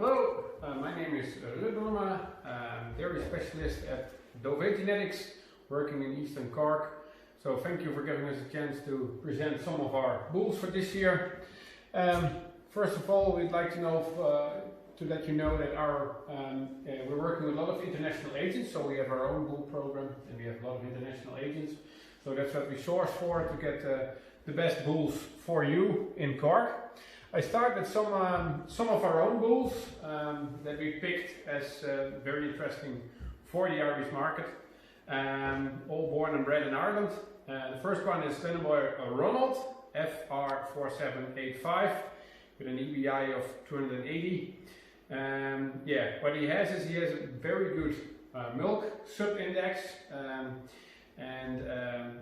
Hello, my name is Ruud, dairy specialist at Dovea Genetics, working in Eastern Cork. So thank you for giving us a chance to present some of our bulls for this year. First of all, we'd like to let you know that we're working with a lot of international agents. So we have our own bull program, and we have a lot of international agents. So that's what we source for, to get the best bulls for you in Cork. I start with some of our own bulls that we picked as very interesting for the Irish market, all born and bred in Ireland. The first one is Boy Ronald, FR4785, with an EBI of 280. What he has is a very good milk sub-index,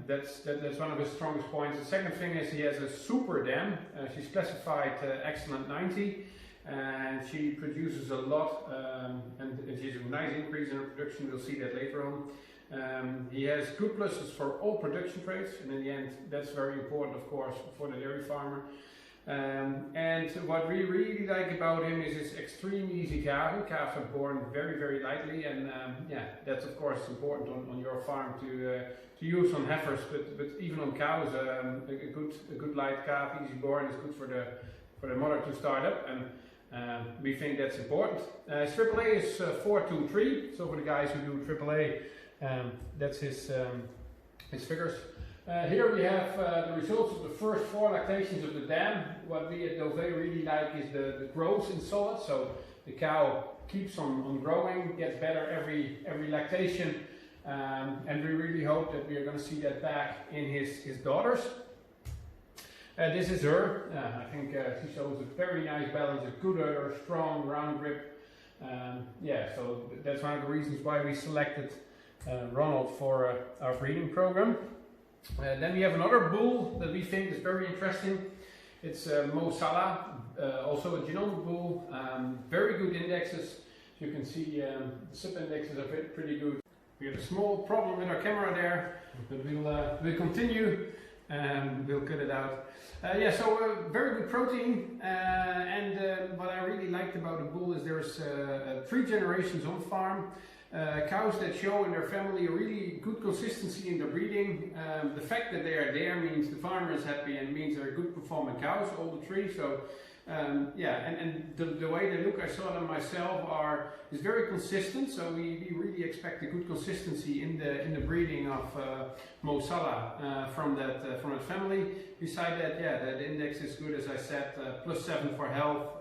that's one of his strongest points. The second thing is he has a super dam. She's classified excellent 90, and she produces a lot, and she's a nice increase in her production. We'll see that later on. He has good pluses for all production traits, and in the end that's very important, of course, for the dairy farmer. And what we really like about him is his extreme easy calving. Calves are born very, very lightly, and that's of course important on your farm to use on heifers, but even on cows, a good light calf, easy born, is good for the mother to start up, and we think that's important. AAA is 423, so for the guys who do AAA, that's his figures. Here we have the results of the first 4 lactations of the dam. What we at Dovea really like is the growth in solid, so the cow keeps on growing, gets better every lactation, and we really hope that we are going to see that back in his daughters. This is her. I think she shows a very nice balance, a good udder, strong round grip. So that's one of the reasons why we selected Ronald for our breeding program. Then we have another bull that we think is very interesting. It's Mo Salah, also a genomic bull, very good indexes. As you can see, the sub-indexes are pretty good. We have a small problem with our camera there, but we'll continue and we'll cut it out. So very good protein, and what I really liked about the bull is there's 3 generations on farm. Cows that show in their family a really good consistency in their breeding. The fact that they are there means the farmer is happy, and means they're good performing cows, all the 3. So and the way they look, I saw them myself, is very consistent. So we really expect a good consistency in the breeding of Mo Salah from that family. Beside that, the index is good, as I said, +7 for health.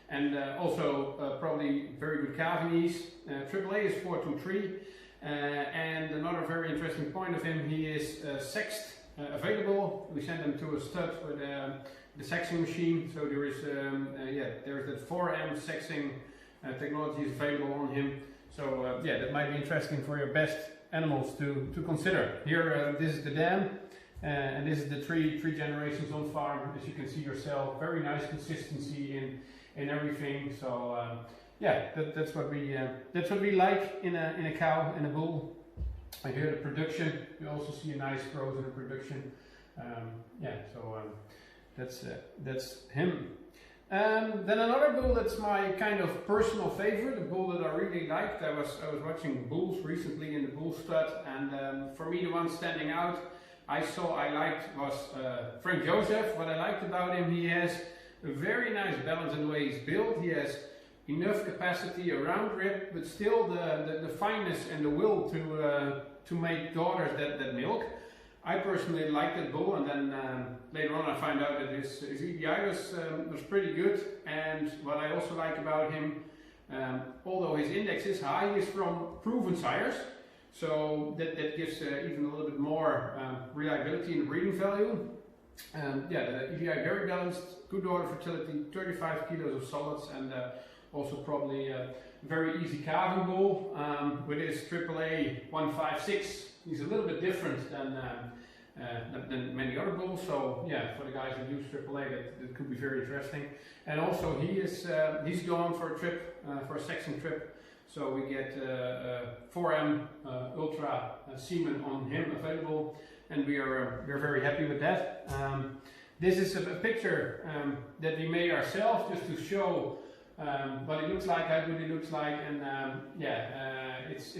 And also probably very good calving ease. AAA is 423, and another very interesting point of him, he is sexed available. We sent him to a stud with the sexing machine, so there is there's that 4M sexing technology is available on him. So that might be interesting for your best animals to consider. Here, this is the dam. And this is the three generations on farm. As you can see yourself, very nice consistency in everything. So that's what we like in a cow and a bull. I hear the production. We also see a nice growth in the production. That's him. Then another bull that's my kind of personal favorite, a bull that I really liked. I was watching bulls recently in the bull stud, and for me the one standing out I liked was Frank Joseph. What I liked about him, he has a very nice balance in the way he's built. He has enough capacity around grip, but still the fineness and the will to make daughters that milk. I personally liked that bull, and then later on I found out that his EBI was pretty good. And what I also like about him, although his index is high, he is from proven sires. So that gives even a little bit more reliability in the breeding value. The EBI very balanced, good daughter fertility, 35 kilos of solids, and also probably a very easy calving bull. With his AAA 156, he's a little bit different than many other bulls. So for the guys who use AAA, that could be very interesting. And also he's going for a trip, for a sexing trip. So we get 4M Ultra semen on him available, and we're very happy with that. This is a picture that we made ourselves just to show what he looks like, how good he looks like, and it's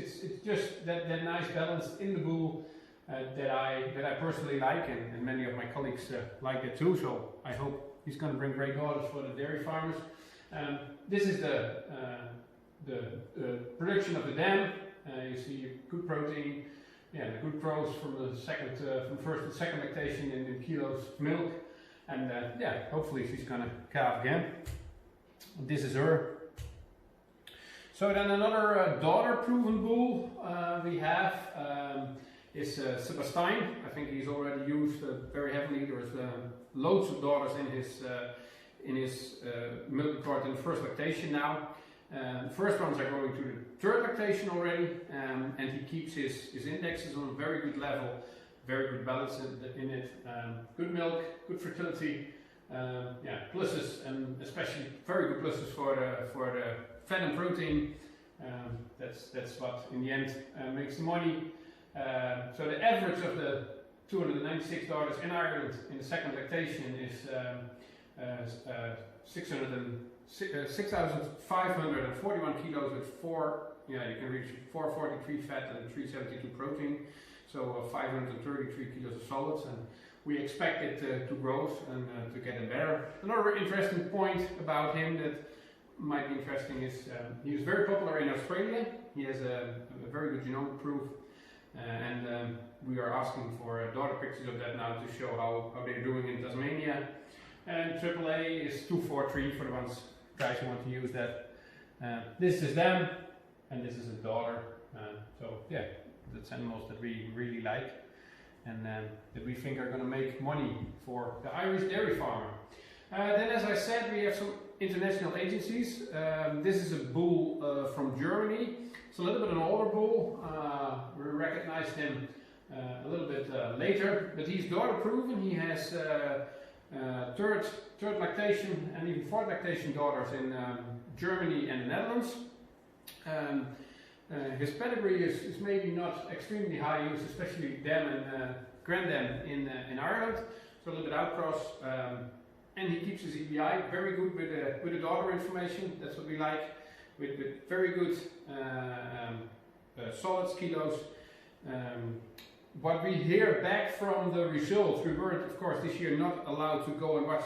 just that nice balance in the bull that I personally like, and many of my colleagues like it too. So I hope he's going to bring great daughters for the dairy farmers. This is the production of the dam. You see good protein, the good growth from the from first to second lactation in kilos of milk, and hopefully she's going to calve again. This is her. So then another daughter-proven bull we have is Sebastian. I think he's already used very heavily. There's loads of daughters in his milk record in the first lactation now. The first ones are going to the third lactation already, and he keeps his indexes on a very good level, very good balance in it, good milk, good fertility, pluses, and especially very good pluses for the fat and protein. That's what in the end makes the money. So the average of the 296 daughters in Ireland in the second lactation is 6,541 kilos with you can reach 443 fat and 372 protein, so 533 kilos of solids, and we expect it to grow and to get better. Another interesting point about him that might be interesting is he was very popular in Australia. He has a very good genomic proof, and we are asking for daughter pictures of that now to show how they're doing in Tasmania. And AAA is 243 for the guys who want to use that. This is them, and this is a daughter. That's animals that we really like, and that we think are going to make money for the Irish dairy farmer. Then, as I said, we have some international agencies. This is a bull from Germany. It's a little bit an older bull. We recognized him a little bit later, but he's daughter proven. He has third lactation and even fourth lactation daughters in Germany and the Netherlands. His pedigree is maybe not extremely high use, especially dam and grand dam in Ireland. So a little bit outcross. And he keeps his EBI very good with the daughter information. That's what we like. With very good solids, kilos. What we hear back from the results, we weren't, of course, this year not allowed to go and watch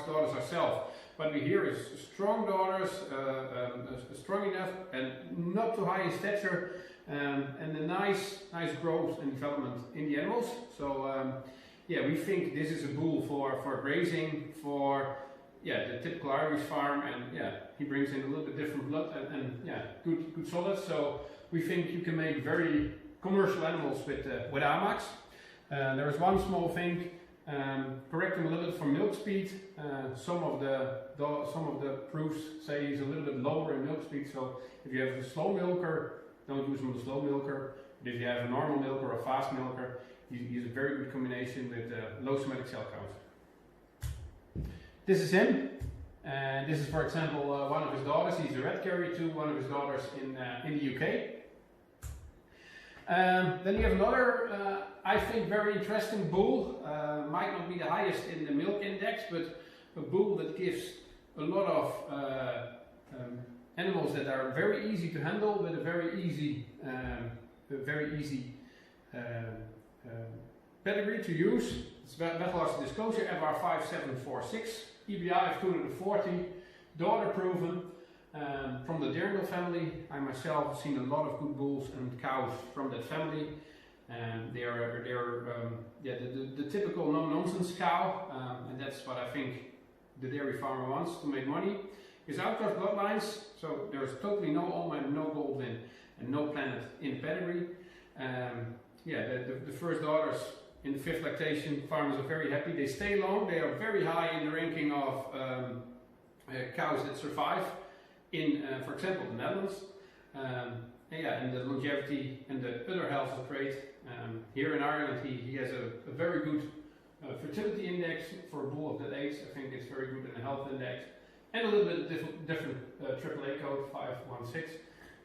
daughters ourselves. What we hear is strong daughters, strong enough and not too high in stature, and a nice growth and development in the animals. So we think this is a bull for grazing, for the typical Irish farm, and he brings in a little bit different blood and good solids. So we think you can make very commercial animals with AMAX. There is one small thing, correct him a little bit for milk speed. Some of the proofs say he's a little bit lower in milk speed. So if you have a slow milker, don't use him with a slow milker. But if you have a normal milker or a fast milker, he's a very good combination with low somatic cell count. This is him, and this is, for example, one of his daughters. He's a red carrier to one of his daughters in the UK. Then you have another, I think, very interesting bull. Might not be the highest in the milk index, but a bull that gives a lot of animals that are very easy to handle with a very easy pedigree to use. It's Vettel's Disclosure FR5746, EBI of 240, daughter proven. From the Dernal family, I myself have seen a lot of good bulls and cows from that family. They are the typical no-nonsense cow, and that's what I think the dairy farmer wants to make money. His outcross bloodlines, so there's totally no Alma, no Goldwyn, and no Planet in pedigree. The first daughters in the fifth lactation, farmers are very happy. They stay long. They are very high in the ranking of cows that survive in, for example, the Netherlands. And the longevity and the other health is great. Here in Ireland, he has a very good fertility index for a bull of that age. I think it's very good in the health index, and a little bit different AAA code 516.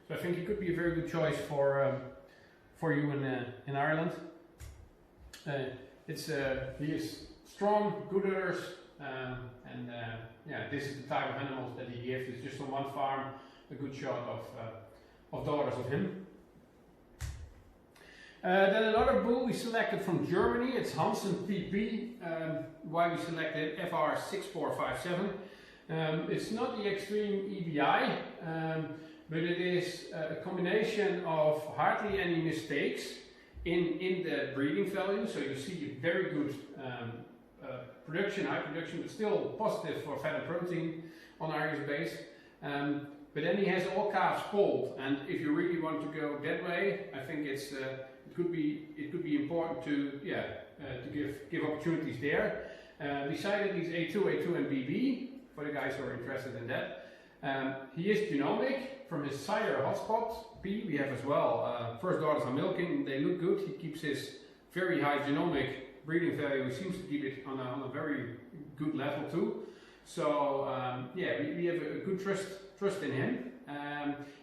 So I think he could be a very good choice for you in Ireland. He is strong, good udders, Yeah, this is the type of animals that he gives. It's just on one farm, a good shot of daughters of him. Then another bull we selected from Germany, it's Hansen PP. Why we selected FR6457. It's not the extreme EBI, but it is a combination of hardly any mistakes in the breeding value. So you see a very good production, high production, but still positive for fat and protein on Irish base. But then he has all calves polled, and if you really want to go that way, I think it could be important to give opportunities there. Beside it, he's A2 and BB for the guys who are interested in that. He is genomic from his sire hotspot B. We have as well. First daughters are milking; they look good. He keeps his very high genomic breeding value. He seems to keep it on a very good level too. So yeah, we have a good trust in him.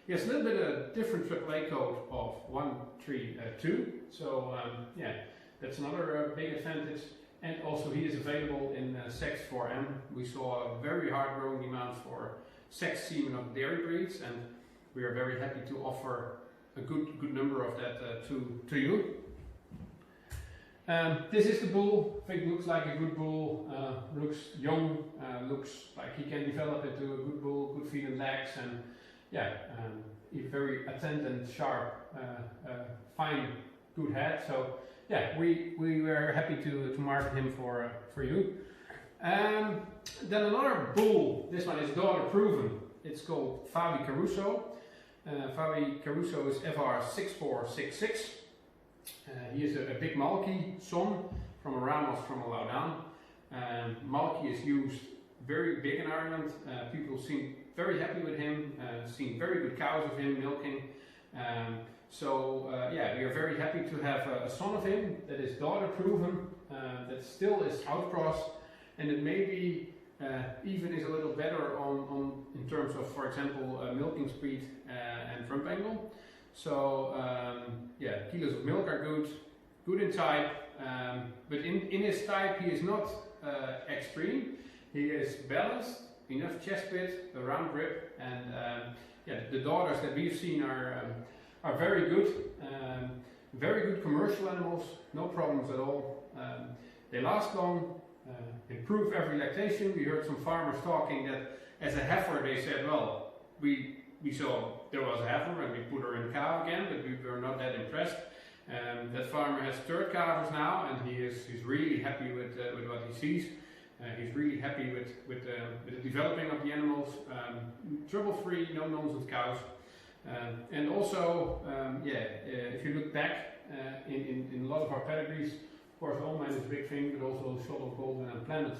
He has a little bit of different AAA code of 132. So yeah, that's another big advantage. And also he is available in sex 4M. We saw a very hard growing demand for sex semen of dairy breeds, and we are very happy to offer a good number of that to you. This is the bull. I think looks like a good bull. Looks young. Looks like he can develop into a good bull. Good feet and legs, and yeah, he's very attentive, sharp, fine, good head. So yeah, we were happy to market him for you. Then another bull. This one is daughter proven. It's called Fabi Caruso. Fabi Caruso is FR6466. He is a big Malky son from a Ramos from a Laudan. Malky is used very big in Ireland. People seem very happy with him, seen very good cows of him milking. Yeah, we are very happy to have a son of him that is daughter proven, that still is outcross, and it maybe even is a little better in terms of, for example, milking speed and rump angle. So yeah, kilos of milk are good in type, but in his type he is not extreme. He is balanced, enough chest bit, a round grip, and yeah, the daughters that we've seen are very good commercial animals, no problems at all. They last long, improve every lactation. We heard some farmers talking that as a heifer they said, well, we saw there was a heifer and we put her in calf again, but we were not that impressed. That farmer has third calves now, and he's really happy with what he sees. He's really happy with the developing of the animals, trouble-free, no nonsense cows. And also, if you look back in a lot of our pedigrees, of course, Allman is a big thing, but also Shottle, Golden, and Planet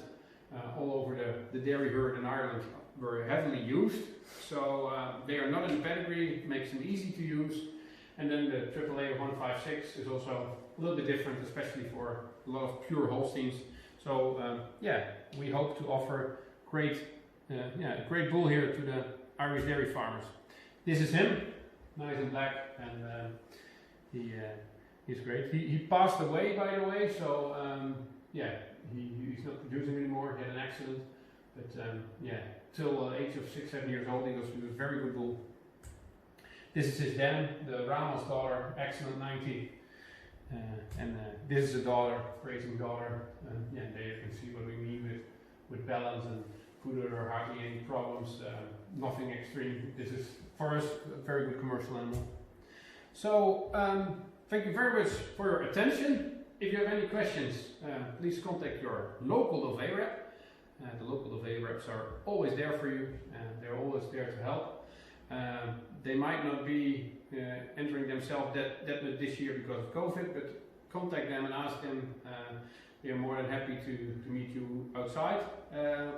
all over the dairy herd in Ireland were heavily used. So they are not in the pedigree, makes them easy to use. And then the AAA of 156 is also a little bit different, especially for a lot of pure Holsteins. So yeah, we hope to offer great bull here to the Irish dairy farmers. This is him, nice and black, and he's great. He passed away, by the way, so yeah, he's not producing anymore. He had an accident, but yeah, till the age of 6-7 years old, he was a very good bull. This is his dam, the Ramos daughter, excellent 90. And this is a daughter, grazing daughter. Yeah, there you can see what we mean with balance and food or hardly any problems, nothing extreme. This is, for us, a very good commercial animal. So, thank you very much for your attention. If you have any questions, please contact your local Dovea rep. The local Dovea reps are always there for you, and they're always there to help. They might not be entering themselves that this year because of COVID, but contact them and ask them. They are more than happy to meet you outside.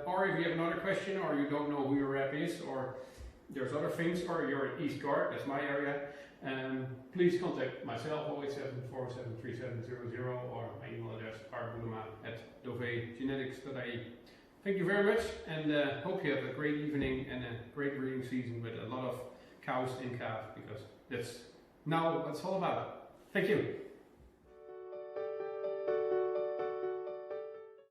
Or if you have another question, or you don't know who your rep is, or there's other things, or you're in East Guard, that's my area, please contact myself, 087-407-3700, or my email address, @doveagenetics.ie. Thank you very much, and hope you have a great evening and a great breeding season with a lot of cows in calf, because that's now what it's all about. Thank you.